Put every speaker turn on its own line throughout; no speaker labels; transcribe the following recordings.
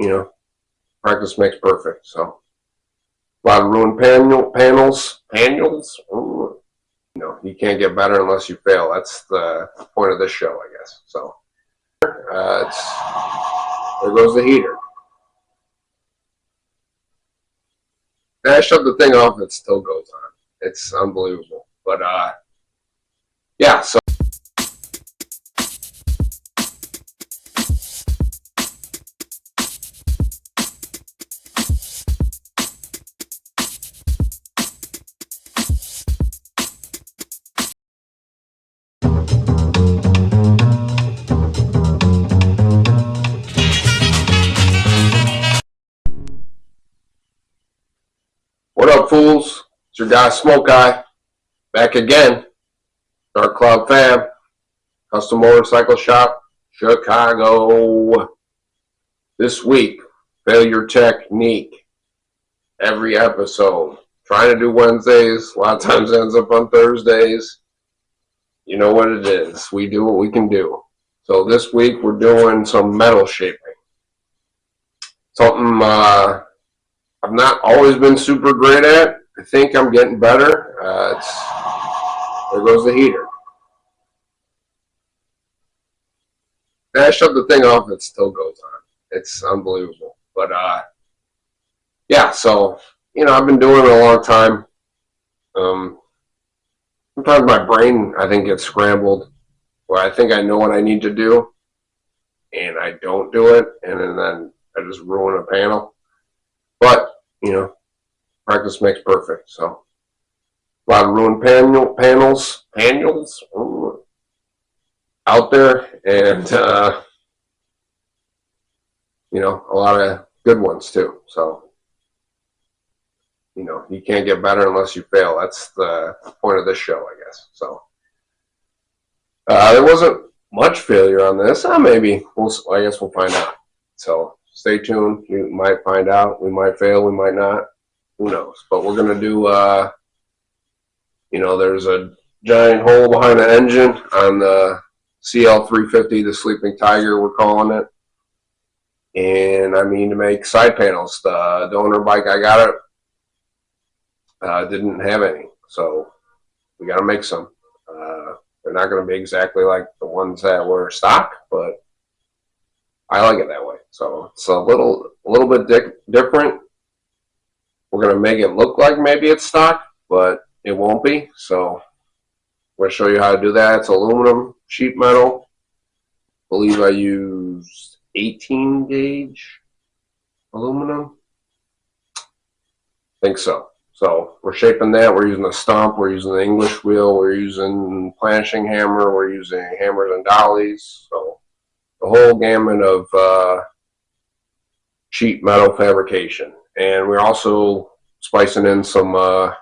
you know, practice makes perfect. So a lot of ruined panels. You can't get better unless you fail. That's the point of this show, I guess. So there goes the heater. And I shut the thing off, it still goes on. It's unbelievable. But yeah, so what up, fools? It's your guy Smokeye, back again. Our Cloud Fab, custom motorcycle shop, Chicago. This week, failure technique. Every episode. Trying to do Wednesdays, a lot of times ends up on Thursdays. You know what it is. We do what we can do. So this week we're doing some metal shaping. Something I've not always been super great at. I think I'm getting better. There goes the heater. And I shut the thing off, it still goes on. It's unbelievable. But yeah, so I've been doing it a long time. Sometimes my brain, I think, gets scrambled where I think I know what I need to do and I don't do it, and then I just ruin a panel. But practice makes perfect. So a lot of ruined panels out there, and a lot of good ones too. So you can't get better unless you fail. That's the point of this show, I guess. So there wasn't much failure on this. Maybe I guess we'll find out. So stay tuned. You might find out. We might fail. We might not. Who knows? But we're gonna do. There's a giant hole behind the engine on the CL350, the Sleeping Tiger, we're calling it. And I mean to make side panels. The donor bike I got it didn't have any, so we got to make some. They're not going to be exactly like the ones that were stock, but I like it that way. So it's a little bit different. We're going to make it look like maybe it's stock, but it won't be. So I'm going to show you how to do that. It's aluminum sheet metal. I believe I used 18 gauge aluminum. I think so. So we're shaping that. We're using a stump. We're using the English wheel. We're using planishing hammer. We're using hammers and dollies. So the whole gamut of sheet metal fabrication. And we're also spicing in some of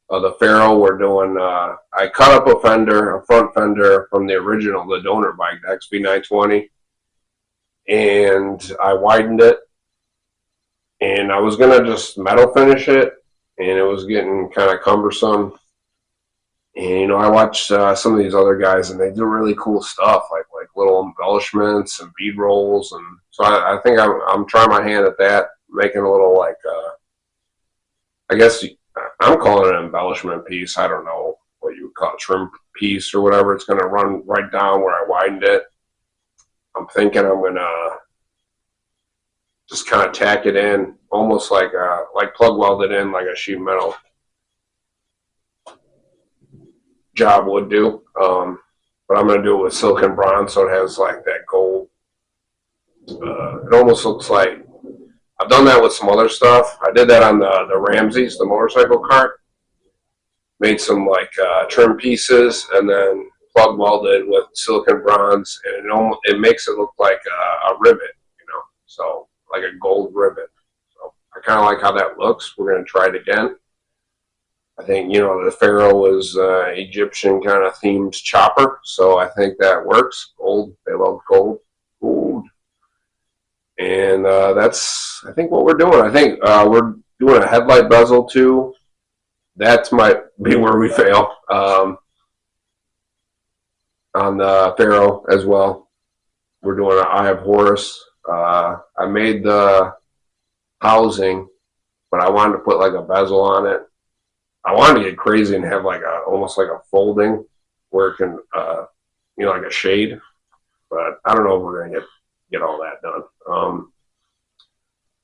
the Pharaoh. We're doing, I cut up a front fender from the original, the donor bike, the XB920. And I widened it. And I was going to just metal finish it, and it was getting kind of cumbersome. And, I watch some of these other guys, and they do really cool stuff, like little embellishments and bead rolls. And so I think I'm trying my hand at that, making a little, I guess I'm calling it an embellishment piece. I don't know what you would call it, trim piece or whatever. It's going to run right down where I widened it. I'm thinking I'm going to just kind of tack it in, almost like plug weld it in like a sheet metal job would do. But I'm going to do it with silicon bronze, so it has like that gold. It almost looks like, I've done that with some other stuff. I did that on the Ramses, the motorcycle cart. Made some trim pieces and then plug welded with silicon bronze, and it makes it look like a rivet, so like a gold rivet. So I kind of like how that looks. We're going to try it again. I think, the Pharaoh was Egyptian kind of themed chopper, so I think that works. Gold, they love gold. Gold. And that's, I think, what we're doing. I think we're doing a headlight bezel too. That might be where we fail on the Pharaoh as well. We're doing an Eye of Horus I made the housing, but I wanted to put like a bezel on it. I wanted to get crazy and have like almost like a folding where it can, like a shade. But I don't know if we're gonna get all that done.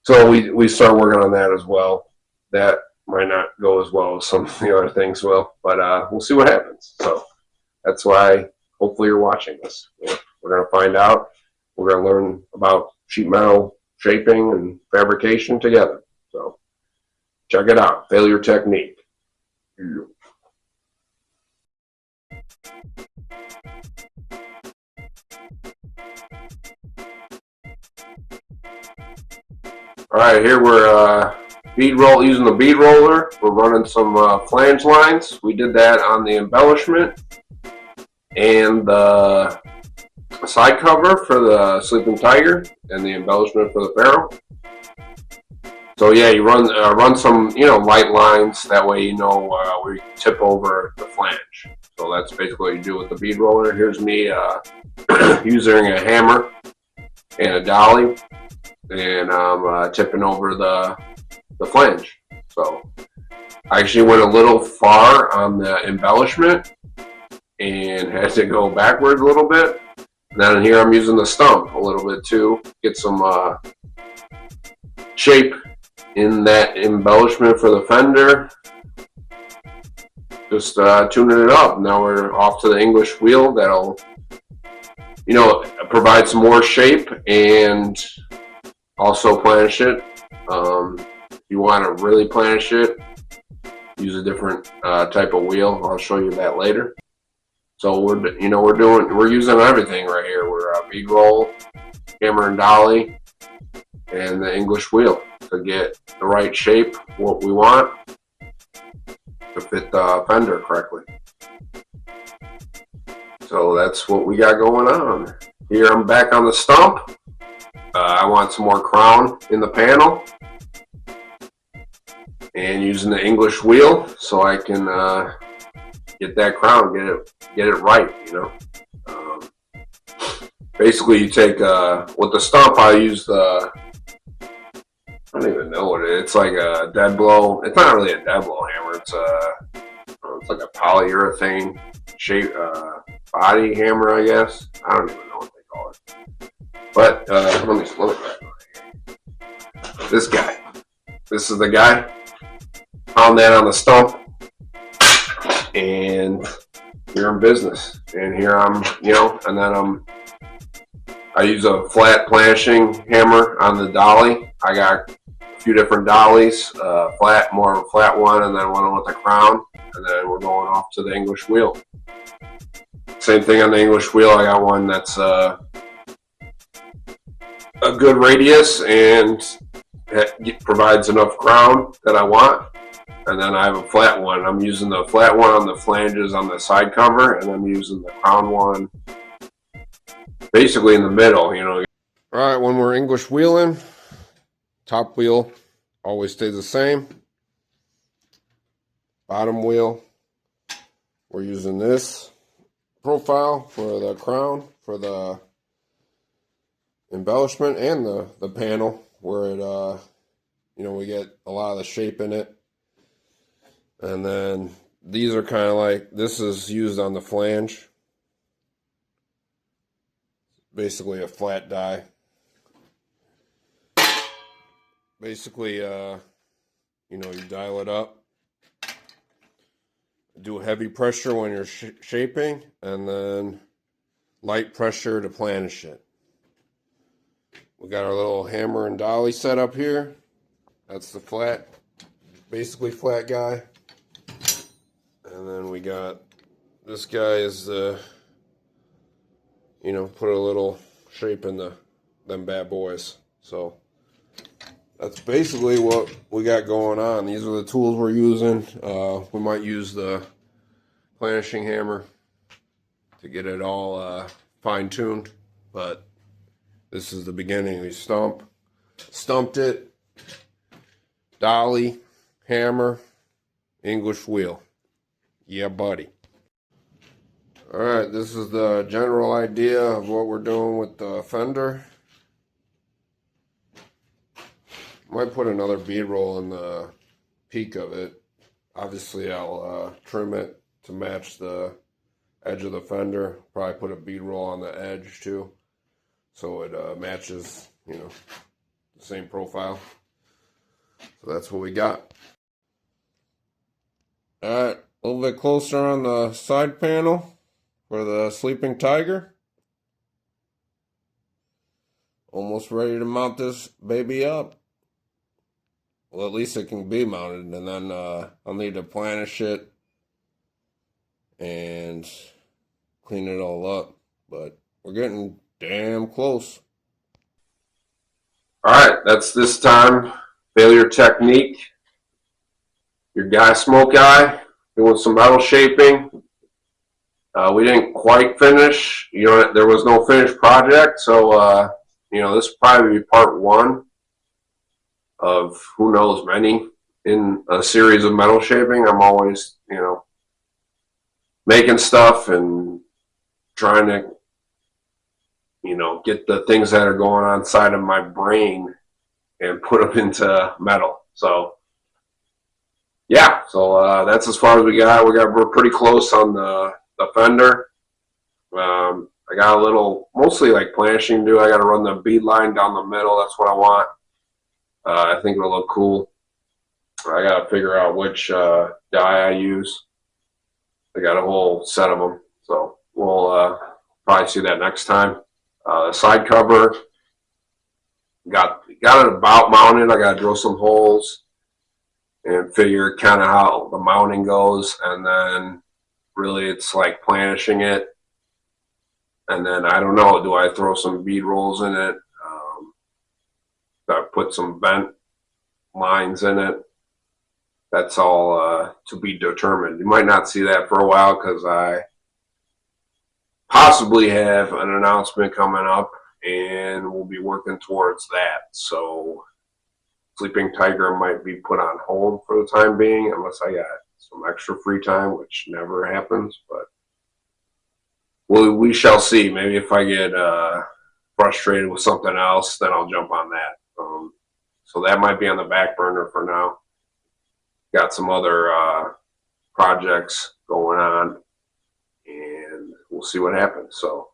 So we start working on that as well. That might not go as well as some of the other things will, but we'll see what happens. So that's why hopefully you're watching this. We're gonna find out. We're gonna learn about sheet metal shaping and fabrication together. So check it out. Failure technique. All right, here we're using the bead roller. We're running some flange lines. We did that on the embellishment and the side cover for the sleeping tiger and the embellishment for the Pharaoh. So yeah, you run some light lines. That way where you tip over the flange. So that's basically what you do with the bead roller. Here's me using a hammer and a dolly, and I'm tipping over the flange. So I actually went a little far on the embellishment and had to go backwards a little bit. And then here I'm using the stump a little bit too, get some shape in that embellishment for the fender. Just tuning it up. Now we're off to the English wheel. That'll provide some more shape and also planish it. If you want to really planish it, use a different type of wheel. I'll show you that later. So we're using everything right here. We're bead roll, hammer and dolly, and the English wheel to get the right shape, what we want to fit the fender correctly. So that's what we got going on. Here I'm back on the stump. I want some more crown in the panel, and using the English wheel so I can get that crown, get it right. Basically, you take with the stump. I use I don't even know what it is. It's like a dead blow. It's not really a dead blow hammer. It's like a polyurethane shape body hammer, I guess. I don't even know what they call it. But let me grab it. This guy. This is the guy. Found that on the stump, and here I'm business. And here I'm, and then I use a flat planishing hammer on the dolly. I got a few different dollies, more of a flat one, and then one with a crown. And then we're going off to the English wheel. Same thing on the English wheel. I got one that's a good radius and it provides enough crown that I want. And then I have a flat one. I'm using the flat one on the flanges on the side cover, and I'm using the crown one basically in the middle, All right, when we're English wheeling, top wheel always stays the same. Bottom wheel, we're using this profile for the crown, for the embellishment, and the panel where it, we get a lot of the shape in it. And then these are kind of like, this is used on the flange. Basically a flat die. Basically, you dial it up. Do heavy pressure when you're shaping, and then light pressure to planish it. We got our little hammer and dolly set up here. That's the basically flat guy. And then we got, this guy is the, put a little shape in them bad boys. So that's basically what we got going on. These are the tools we're using. We might use the planishing hammer to get it all fine-tuned, but this is the beginning. We stumped it, dolly, hammer, English wheel. Yeah, buddy. Alright, this is the general idea of what we're doing with the fender. Might put another bead roll in the peak of it. Obviously, I'll trim it to match the edge of the fender. Probably put a bead roll on the edge too, so it matches, you know, the same profile. So that's what we got. Alright, a little bit closer on the side panel for the sleeping tiger. Almost ready to mount this baby up. Well, at least it can be mounted, and then I'll need to planish it and clean it all up. But we're getting damn close. Alright, that's this time. Failure technique. Your guy Smokeye doing some metal shaping. We didn't quite finish. You know, there was no finished project, so you know, this will probably be part one of who knows many in a series of metal shaping. I'm always, you know, making stuff and trying to, you know, get the things that are going on inside of my brain and put them into metal. So yeah, so that's as far as we got. We're pretty close on the fender. I got a little, mostly like planishing to do. I got to run the bead line down the middle. That's what I want. I think it'll look cool. I got to figure out which dye I use. I got a whole set of them, so we'll probably see that next time. The side cover, got it about mounted. I got to drill some holes and figure kind of how the mounting goes, and then really it's like planishing it. And then I don't know, do I throw some bead rolls in it? I put some bent lines in it. That's all to be determined. You might not see that for a while because I possibly have an announcement coming up and we'll be working towards that. So Sleeping Tiger might be put on hold for the time being unless I got some extra free time, which never happens, but we shall see. Maybe if I get frustrated with something else, then I'll jump on that. So that might be on the back burner for now. Got some other projects going on, and we'll see what happens. So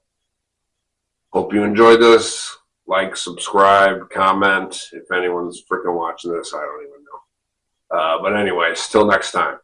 hope you enjoyed this. Like, subscribe, comment. If anyone's freaking watching this, I don't even know. But anyways, till next time.